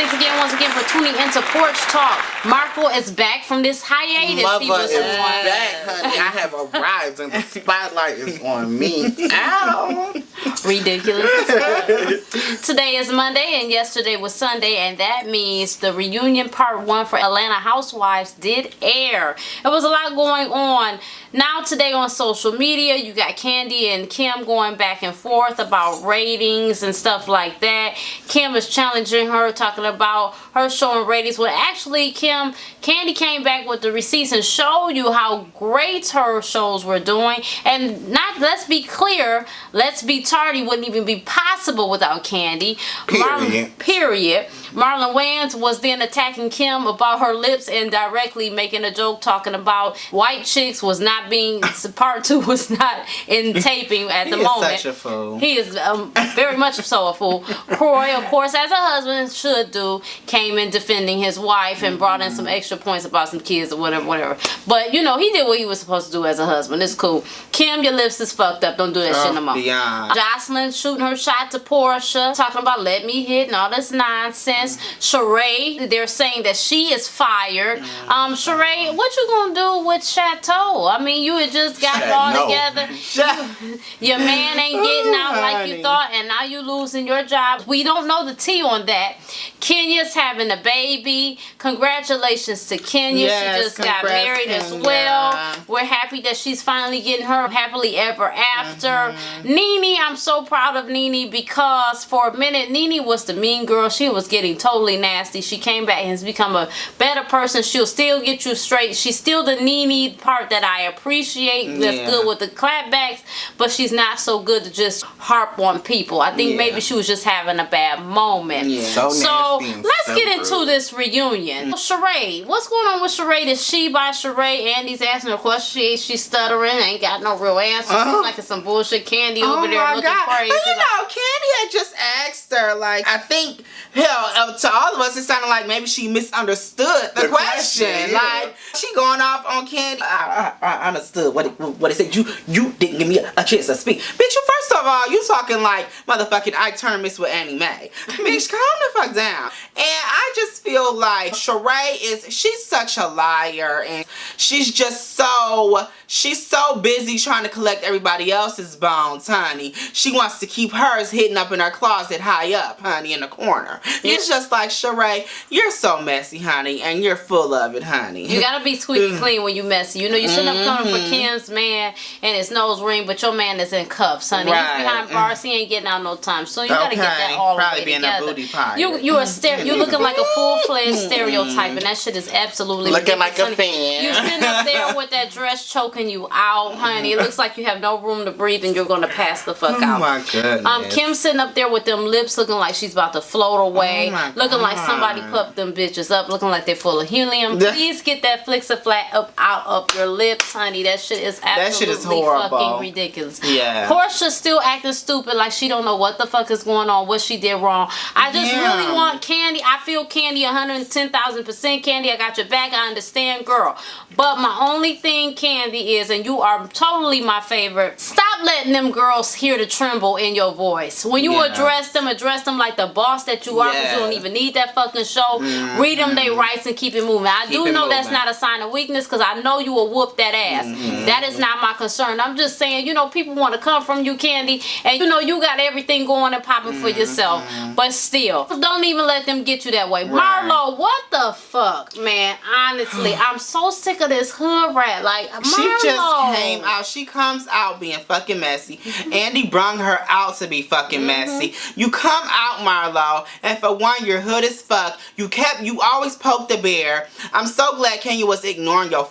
thanks again once again for tuning into Porch Talk. Marco is back from this hiatus. Mother is back, honey. I have arrived and the spotlight is on me. Ow! Ridiculous. Today is Monday and yesterday was Sunday, and that means the reunion part 1 for Atlanta Housewives did air. There was a lot going on. Now today on social media, you got Kandi and Kim going back and forth about ratings and stuff like that. Kim is challenging her, talking about her showing ratings. Well, actually, Kandi came back with the receipts and showed you how great her shows were doing. And let's be clear, Let's Be Tardy wouldn't even be possible without Kandi. Period. Marlon Wayans was then attacking Kim about her lips and directly making a joke talking about white chicks was not being, part 2 was not in taping at the moment. He is such a fool. He is very much so a fool. Roy, of course, as a husband should do, came in defending his wife and brought in some extra points about some kids or whatever. But, you know, he did what he was supposed to do as a husband. It's cool. Kim, your lips is fucked up. Don't do that shit no more. Jocelyn shooting her shot to Portia, talking about let me hit and all this nonsense. Sheree, they're saying that she is fired. Sheree, what you gonna do with Chateau? I mean, you had just got it all together. Your man ain't getting out like you thought, and now you losing your job. We don't know the tea on that. Kenya's having a baby. Congratulations to Kenya. She just got married as well. We're happy that she's finally getting her happily ever after. Nene, I'm so proud of Nene because for a minute, Nene was the mean girl. She was getting totally nasty. She came back and has become a better person. She'll still get you straight. She's still the Nene part that I appreciate. That's good with the clapbacks, but she's not so good to just harp on people. I think maybe she was just having a bad moment. So let's get into this reunion. Sheree, what's going on with Sheree? Is she by Sheree? Andy's asking her question. She's stuttering. Ain't got no real answer. Seems like it's some bullshit. Kandi over there looking crazy. But you know, Kandi had just asked her, like, I think, hell, to all of us, it sounded like maybe she misunderstood the question. Like, she going off on Kandi. I understood what it said. You didn't give me a chance to speak. Bitch, you first of all, you talking like motherfucking I Turn Miss with Annie Mae. Bitch, calm the fuck down. And I just feel like Sheree she's such a liar, and she's so busy trying to collect everybody else's bones, honey. She wants to keep hers hidden up in her closet high up, honey, in the corner. It's just like, Sheree, you're so messy, honey, and you're full of it, honey. You gotta be squeaky clean when you messy. You know, you shouldn't have come for Kim's man and his nose ring, but your man is in cuffs, honey. He's behind bars. He ain't getting out no time. So you gotta get that all the way together. Booty pie. You're looking like a full-fledged stereotype, and that shit is absolutely looking ridiculous, like a fan. You sitting up there with that dress choking you out, honey. It looks like you have no room to breathe, and you're gonna pass the fuck out. Oh my goodness. Kim sitting up there with them lips looking like she's about to float away, looking like somebody puffed them bitches up, looking like they're full of helium. Please get that Flix-a-Flat up out of your lips, honey. That shit is absolutely fucking ridiculous. Yeah. Portia's still acting stupid like she don't know what the fuck is going on, what she did wrong. I just really want Kandi. I feel Kandi 110,000% Kandi. I got your back. I understand, girl. But my only thing, Kandi, is, and you are totally my favorite, stop letting them girls hear the tremble in your voice. When you address them like the boss that you are, because you don't even need that fucking show. Read them their rights and keep it moving. I do know that's not a sign of weakness, because I know you will whoop that ass. That is not my concern. I'm just saying, you know, people want to come from you, Kandi, and you know you got everything going and popping for yourself. But still, don't even let them get you that way. Marlo, what the fuck, man? Honestly, I'm so sick of this hood rat. Like, Marlo. She just came out. She comes out being fucking messy. Andy brung her out to be fucking messy. You come out, Marlo, and for one, your hood as fuck. You always poke the bear. I'm so glad Kenya was ignoring your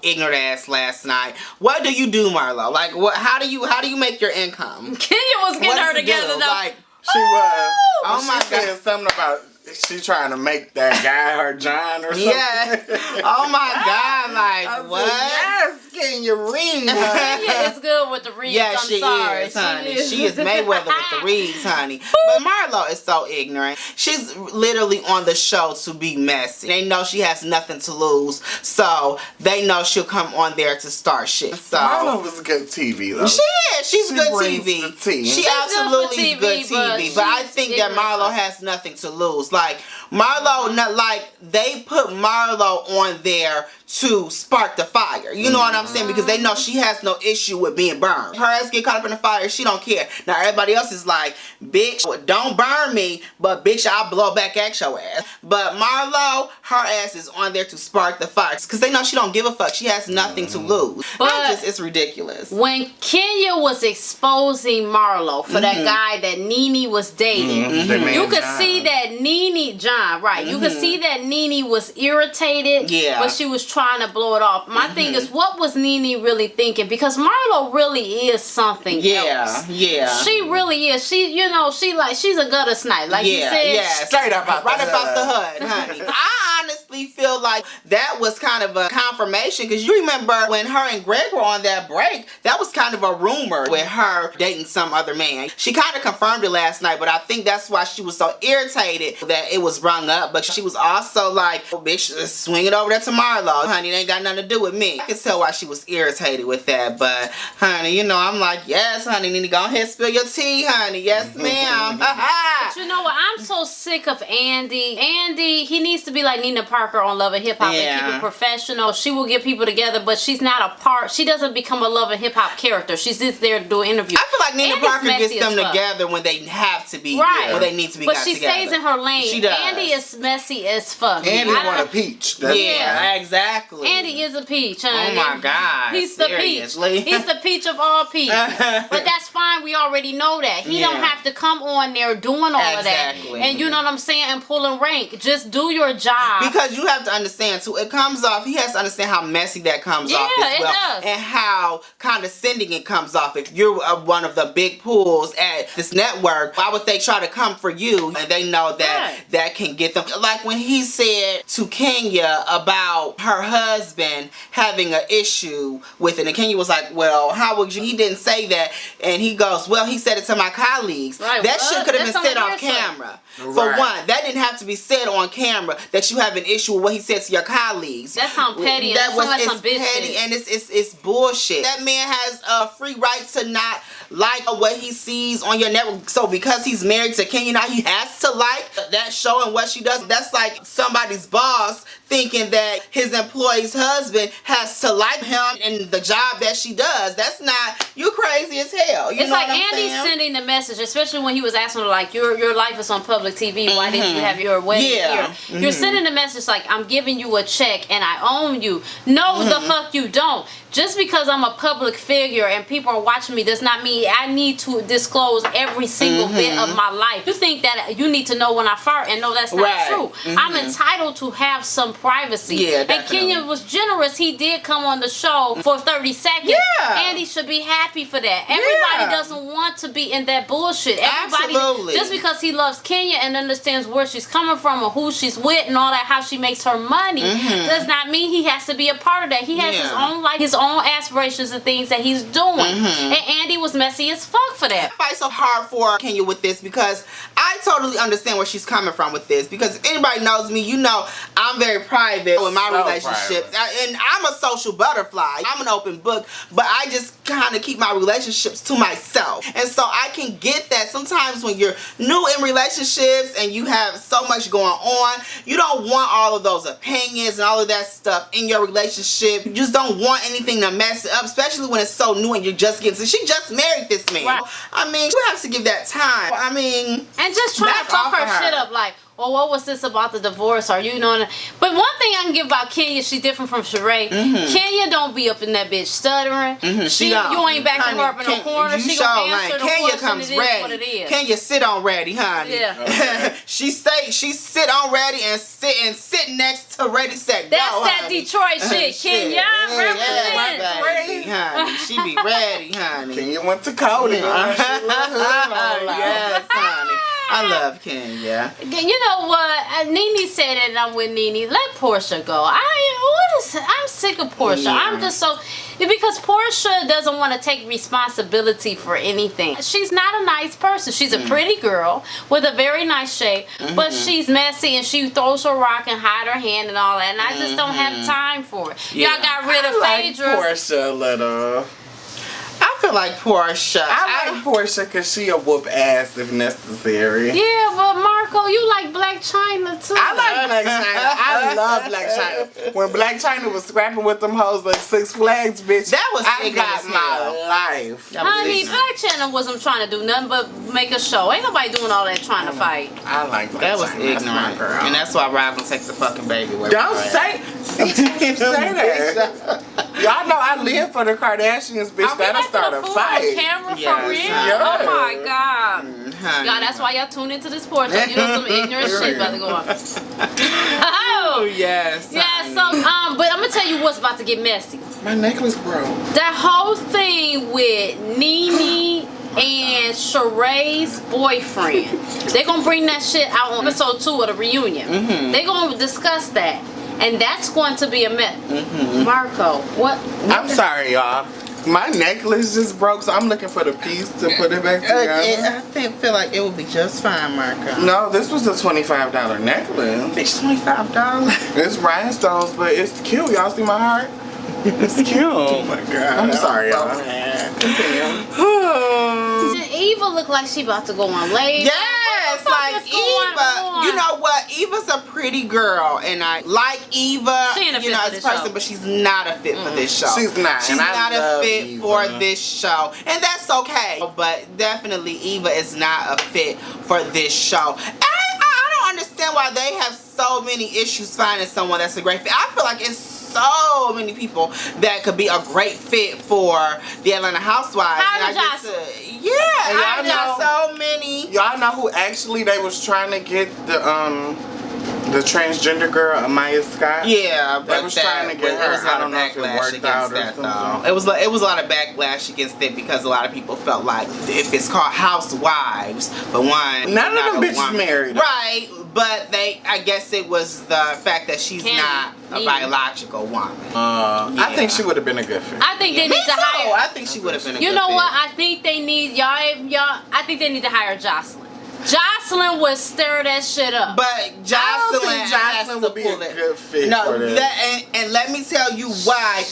ignorant ass last night. What do you do, Marlo? Like, what? How do you make your income? Kenya was getting her together though. Like, she was. Oh my God. She said something about she trying to make that guy her John or something. Yeah. Oh my God. Like, what? Yes, getting your ring, honey. Yeah, it's good with the reeds. Yeah, I'm sorry. is, honey. She is Mayweather with the reeds, honey. But Marlo is so ignorant. She's literally on the show to be messy. They know she has nothing to lose, so they know she'll come on there to start shit. So Marlo was good TV, though. She is. She's good TV. She absolutely is good TV. But I think that Marlo stuff. has nothing to lose. Like, Marlo, not like they put Marlo on there to spark the fire. You know what I'm saying? Because they know she has no issue with being burned. Her ass get caught up in the fire, she don't care. Now everybody else is like, bitch, don't burn me, but bitch, I'll blow back at your ass. But Marlo, her ass is on there to spark the fire. Because they know she don't give a fuck. She has nothing to lose. But it's ridiculous. When Kenya was exposing Marlo for that guy that Nene was dating, you could see that Nene, John, right, you could see that Nene was irritated, but she was trying to blow it off. My thing is, what was Nene really thinking? Because Marlo really is something else. She really is. She, you know, she's a gutter snipe. Like you said, straight up out right the about the hood, honey. I honestly feel like that was kind of a confirmation, because you remember when her and Greg were on that break, that was kind of a rumor with her dating some other man. She kind of confirmed it last night, but I think that's why she was so irritated that it was rung up. But she was also like, oh, bitch, swing it over there to Marlo. Honey, it ain't got nothing to do with me. I can tell why she was irritated with that, but honey, you know, I'm like, yes, honey, need to go ahead and spill your tea, honey. Yes, ma'am. But you know what? I'm so sick of Andy. Andy, he needs to be like Nina Parker on Love and Hip Hop and keep it professional. She will get people together, but she's not a part. She doesn't become a Love and Hip Hop character. She's just there to do interviews. I feel like Nina Parker gets them together when they have to be, when they need to be. But she stays in her lane. She does. Andy is messy as fuck. Andy want a peach. Exactly. Andy is a peach, honey. Oh my God. He's the peach. He's the peach of all peach. But that's fine. We already know that. He don't have to come on there doing all of that. And you know what I'm saying? And pulling rank. Just do your job. Because you have to understand too. It comes off. He has to understand how messy that comes off as well. It does. And how condescending it comes off. If you're one of the big pools at this network, why would they try to come for you? And they know that that can get them. Like when he said to Kenya about her husband having an issue with it, and Kenya was like, well, how would you? He didn't say that. And he goes, well, he said it to my colleagues. That shit could have been said off camera. For one, that didn't have to be said on camera, that you have an issue with what he said to your colleagues. That's how petty. That was some petty, and it's bullshit. That man has a free right to not like what he sees on your network. So because he's married to Kenya now, he has to like that show and what she does. That's like somebody's boss thinking that his employee's husband has to like him and the job that she does. That's not, you crazy as hell. You it's know like what I'm Andy saying? sending the message, especially when he was asking her, like, your life is on public TV. Why didn't you have your wedding here? You're sending the message like, I'm giving you a check and I own you. No, the fuck you don't. Just because I'm a public figure and people are watching me does not mean I need to disclose every single bit of my life. You think that you need to know when I fart, and no, that's not true. I'm entitled to have some privacy. And Kenya was generous. He did come on the show for 30 seconds. And he should be happy for that. Everybody doesn't want to be in that bullshit. Everybody, just because he loves Kenya and understands where she's coming from or who she's with and all that, how she makes her money, does not mean he has to be a part of that. He has his own life, his own aspirations and things that he's doing. And Andy was messy as fuck for that. I fight so hard for Kenya with this because I totally understand where she's coming from with this, because if anybody knows me, you know I'm very private with my relationships. And I'm a social butterfly. I'm an open book, but I just kind of keep my relationships to myself. And so I can get that sometimes when you're new in relationships and you have so much going on, you don't want all of those opinions and all of that stuff in your relationship. You just don't want anything to mess it up, especially when it's so new and you're just getting, so she just married this man. I mean, you have to give that time. I mean, and just trying to fuck her shit up like, well, what was this about the divorce? Or you know? But one thing I can give about Kenya, she's different from Sheree. Kenya don't be up in that bitch stuttering. You ain't backing her up in the corner. She gonna answer the Kenya question. Comes it ready. is what it is. Kenya sit on ready, honey. She sit on ready and sit next to ready set. That's that Detroit shit. Kenya represent. Ready, honey. She be ready, honey. Kenya went to Cody. Yes, honey. I love Kenya. You know what? Nene said it, and I'm with Nene. Let Portia go. I'm sick of Portia. I'm just so, because Portia doesn't want to take responsibility for anything. She's not a nice person. She's a pretty girl with a very nice shape, but she's messy and she throws her rock and hide her hand and all that. And I just don't have time for it. Y'all got rid of Phaedra. Portia a little. I feel like Portia. I like Portia because she'll whoop ass if necessary. Yeah, but Mark Marco, you like Black China too. I like Black China. I love Black China. When Black China was scrapping with them hoes like Six Flags, bitch, That was I ignorant got as my hell. life. That was Honey, ignorant. Black China wasn't trying to do nothing but make a show. Ain't nobody doing all that trying to fight. I like Black That was China. That's my ignorant. girl. And that's why Robin takes the fucking baby away. Don't from her. say, say that. Y'all know I live for the Kardashians, bitch. Are we That'll making start a a fool fight. on camera Yes. for real? Yeah. Oh my god. Honey. Y'all, that's why y'all tune into this porch. You know some ignorant shit about to go on. Oh Oh, yes. yeah. honey. So, but I'm gonna tell you what's about to get messy. My necklace broke. That whole thing with Nene and Sheree's boyfriend. They're gonna bring that shit out on episode 2 of the reunion. They're gonna discuss that. And that's going to be a mess. Marco, what? I'm sorry, y'all. My necklace just broke, so I'm looking for the piece to put it back together. I feel like it would be just fine, Marco. No, this was a $25 necklace. Bitch, $25. It's rhinestones, but it's cute. Y'all see my heart? It's cute. Oh my god. I'm sorry, y'all. Eva look like she about to go on labor. Yes, What the fuck like is going Eva. on? You know what? Eva's a pretty girl, and I like Eva. She ain't a fit you know, for as a this person, show. but she's not a fit for this show. She's not, She's and I not a love fit Eva. for this show, and that's okay. But definitely, Eva is not a fit for this show. And I don't understand why they have so many issues finding someone that's a great fit. I feel like it's so many people that could be a great fit for the Atlanta Housewives. Howard And I just, Johnson. yeah, And y'all I know so many. Y'all know who actually they was trying to get the transgender girl, Amaya Scott? Yeah, but was trying to get but it was her. a lot I don't of know if it backlash worked against out or that, something. though. It was a lot of backlash against it because a lot of people felt like if it's called Housewives, but one, None not of them a bitches woman. married. right? But I guess it was the fact that she's Candy. not a Nene. biological woman. I think she would have been a good fit. I think they Me need to too. hire. I think she would have been. You know what? I think they need y'all. I think they need to hire Jocelyn. Jocelyn would stir that shit up. But I don't Jocelyn, think has Jocelyn to would be a pull it. good fit No, for this. and let me tell you why.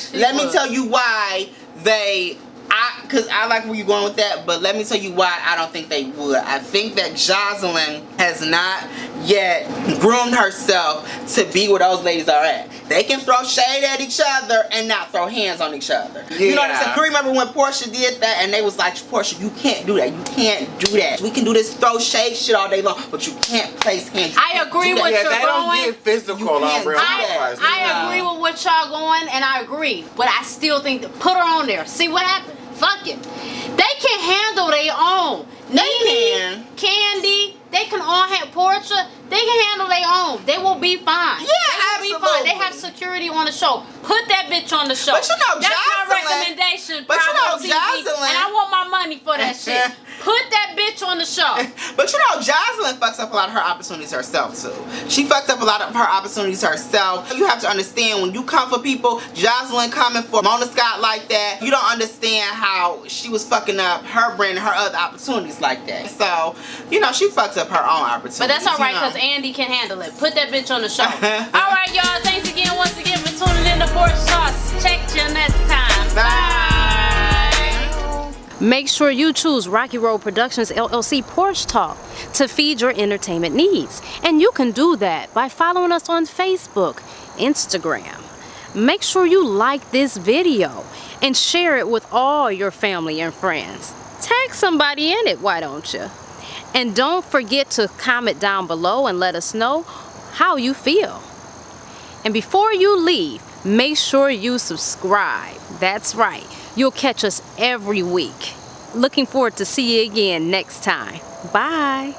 Because I like where you're going with that, but let me tell you why I don't think they would. I think that Jocelyn has not yet groomed herself to be where those ladies are at. They can throw shade at each other and not throw hands on each other. You know what I'm saying? Yeah. You remember when Portia did that and they was like, Portia, you can't do that. You can't do that. We can do this throw shade shit all day long, but you can't place hands. You I can't agree do that. with Yeah, you're they don't going. get physical You on can't Real do Housewives. that. I agree with what y'all going, and I agree. But I still think put her on there. See what happens. Fuck it. They can handle their own. Nene, can. Candy, they can all have Portia. They can handle their own. They will be fine. Yeah, they will be fine. They have absolutely. security on the show. Put that bitch on the show. But you know, that's my Jocelyn- recommendation. but you Bravo know, TV, Jocelyn- and I want my money for that shit. Put that bitch on the show. But you know, Jocelyn fucks up a lot of her opportunities herself too. She fucks up a lot of her opportunities herself. You have to understand when you come for people, Jocelyn coming for Mona Scott like that, you don't understand how she was fucking up her brand and her other opportunities like that. So, you know, she fucks up her own opportunities. But that's all right, you know. because Andy can handle it. Put that bitch on the show. All right, y'all. Thanks again, once again, for tuning in to Porch Talks. Check you next time. Bye. Make sure you choose Rocky Road Productions LLC Porch Talk to feed your entertainment needs. And you can do that by following us on Facebook, Instagram. Make sure you like this video and share it with all your family and friends. Tag somebody in it, why don't you? And don't forget to comment down below and let us know how you feel. And before you leave, make sure you subscribe. That's right. You'll catch us every week. Looking forward to see you again next time. Bye.